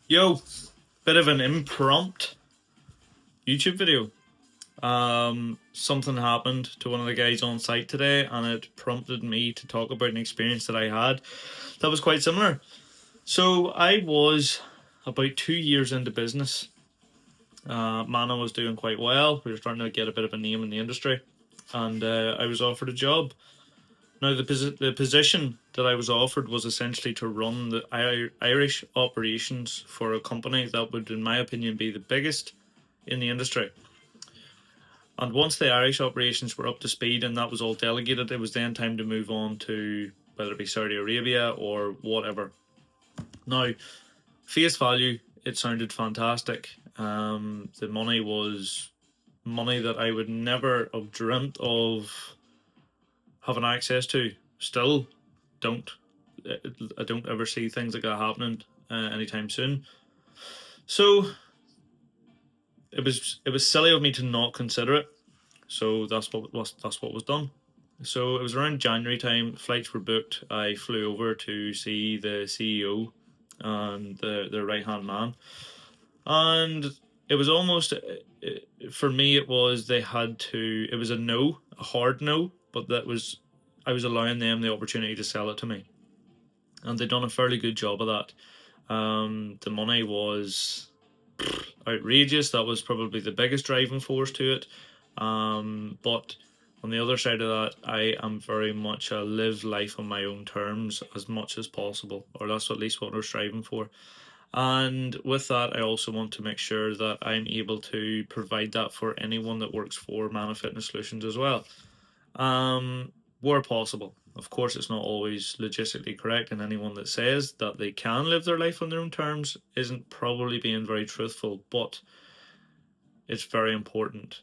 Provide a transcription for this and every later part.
Yo, bit of an impromptu YouTube video. Something happened to one of the guys on site today, and it prompted me to talk about an experience that I had that was quite similar. So I was about 2 years into business. Mana was doing quite well. We were starting to get a bit of a name in the industry, and I was offered a job. Now, the position that I was offered was essentially to run the Irish operations for a company that would, in my opinion, be the biggest in the industry. And once the Irish operations were up to speed and that was all delegated, it was then time to move on to whether it be Saudi Arabia or whatever. Now, face value, it sounded fantastic. The money was money that I would never have dreamt of having access to. Still don't. I don't ever see things like that happening anytime soon. So it was silly of me to not consider it. So that's what was done. So it was around January time. Flights were booked. I flew over to see the CEO and the right hand man, and it was almost for me. It was they had to. It was a no, a hard no, but that was I was allowing them the opportunity to sell it to me, and they'd done a fairly good job of that. The money was outrageous. That was probably the biggest driving force to it. But on the other side of that, I am very much a live life on my own terms as much as possible, or that's at least what we're striving for. And with that, I also want to make sure that I'm able to provide that for anyone that works for Mana Fitness Solutions as well. Where possible. Of course, it's not always logistically correct, and anyone that says that they can live their life on their own terms isn't probably being very truthful, but it's very important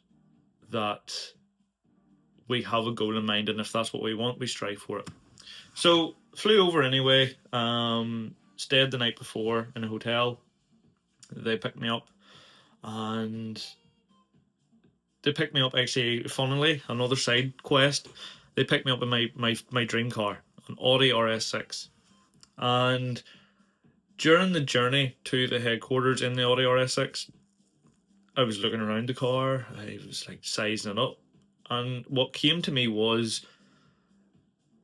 that we have a goal in mind, and if that's what we want, we strive for it. So, flew over anyway, stayed the night before in a hotel. They picked me up, and they picked me up actually, funnily, another side quest. They picked me up in my dream car, an Audi RS6. And during the journey to the headquarters in the Audi RS6, I was looking around the car, I was like sizing it up. And what came to me was,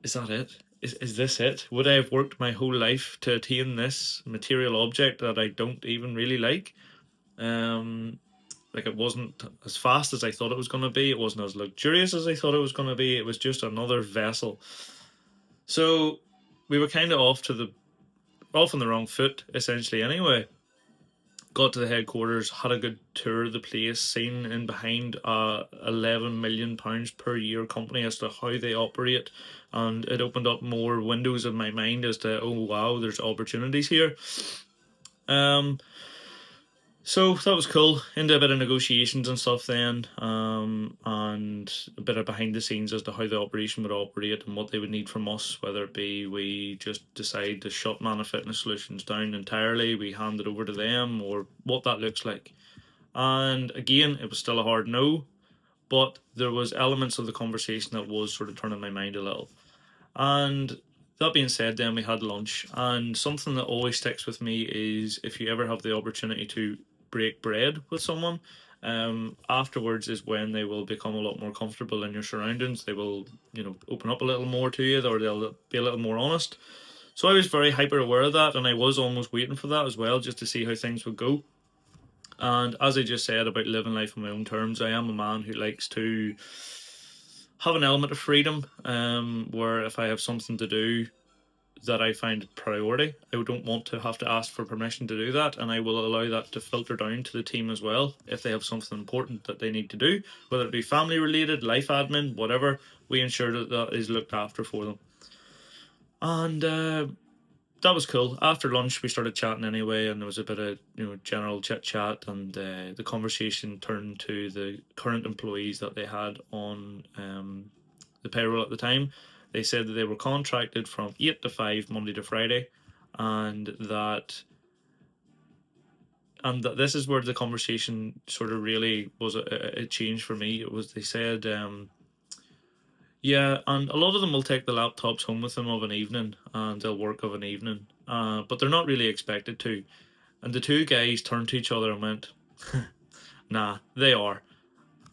is that it? Is this it? Would I have worked my whole life to attain this material object that I don't even really like? Like, it wasn't as fast as I thought it was going to be. It wasn't as luxurious as I thought it was going to be. It was just another vessel. So we were kind of off on the wrong foot, essentially. Anyway, got to the headquarters, had a good tour of the place, seen in behind a £11 million per year company as to how they operate, and it opened up more windows in my mind as to, oh wow, there's opportunities here. So that was cool. Into a bit of negotiations and stuff then, and a bit of behind the scenes as to how the operation would operate and what they would need from us, whether it be we just decide to shut Mana Fitness Solutions down entirely, we hand it over to them, or what that looks like. And again, it was still a hard no, but there was elements of the conversation that was sort of turning my mind a little. And that being said, then we had lunch, and something that always sticks with me is if you ever have the opportunity to break bread with someone, afterwards is when they will become a lot more comfortable in your surroundings. They will, open up a little more to you, or they'll be a little more honest. So I was very hyper aware of that, and I was almost waiting for that as well, just to see how things would go. And as I just said about living life on my own terms, I am a man who likes to have an element of freedom, where if I have something to do that I find priority, I don't want to have to ask for permission to do that, and I will allow that to filter down to the team as well. If they have something important that they need to do, whether it be family related, life admin, whatever, we ensure that that is looked after for them. And that was cool. After lunch, we started chatting anyway, and there was a bit of general chit chat, and the conversation turned to the current employees that they had on the payroll at the time. They said that they were contracted from 8 to 5 Monday to Friday, and that this is where the conversation sort of really was a change for me. It was, they said, yeah, and a lot of them will take the laptops home with them of an evening, and they'll work of an evening, but they're not really expected to. And the two guys turned to each other and went, nah, they are.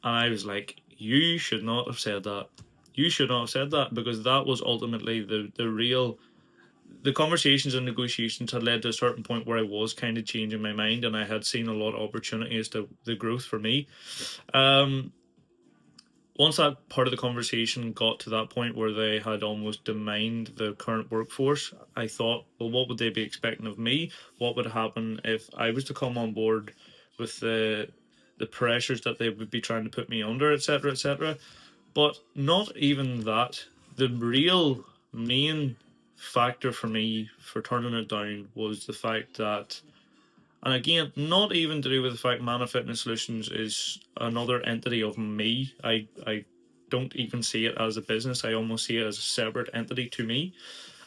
And I was like, you should not have said that. You should not have said that, because that was ultimately the conversations and negotiations had led to a certain point where I was kind of changing my mind, and I had seen a lot of opportunity as to the growth for me. Once that part of the conversation got to that point where they had almost demined the current workforce, I thought, well, what would they be expecting of me? What would happen if I was to come on board with the pressures that they would be trying to put me under, etc., etc. But not even that. The real main factor for me for turning it down was the fact that, and again, not even to do with the fact Mana Fitness Solutions is another entity of me. I don't even see it as a business. I almost see it as a separate entity to me.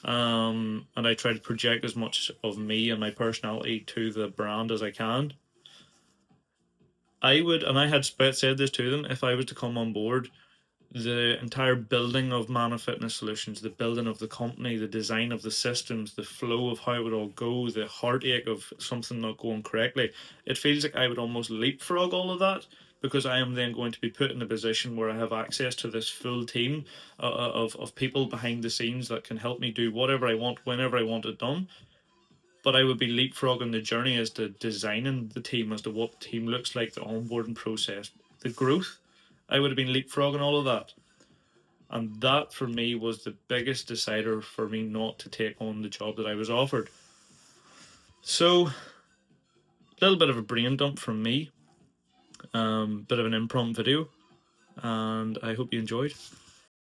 And I try to project as much of me and my personality to the brand as I can. I would, and I had said this to them, if I was to come on board, the entire building of Mana Fitness Solutions, the building of the company, the design of the systems, the flow of how it would all go, the heartache of something not going correctly, it feels like I would almost leapfrog all of that, because I am then going to be put in a position where I have access to this full team of people behind the scenes that can help me do whatever I want, whenever I want it done. But I would be leapfrogging the journey as to designing the team, as to what the team looks like, the onboarding process, the growth. I would have been leapfrogging all of that. And that for me was the biggest decider for me not to take on the job that I was offered. So, a little bit of a brain dump from me, bit of an impromptu video, and I hope you enjoyed.